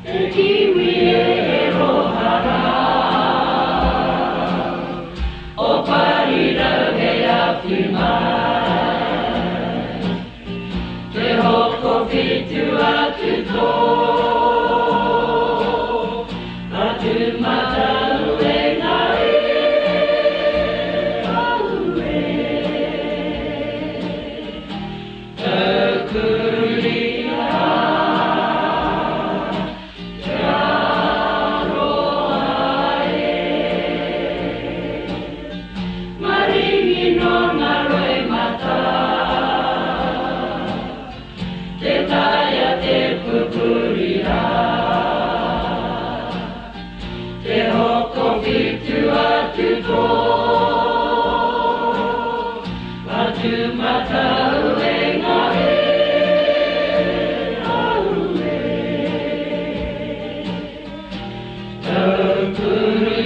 Kiwi e rohara O parira he awhimai Te hoko whitu atu tō Atu matau e ngai au e Tau kurina Te hoko whitu atu tō Atu matau e ngahe au e Tau kuru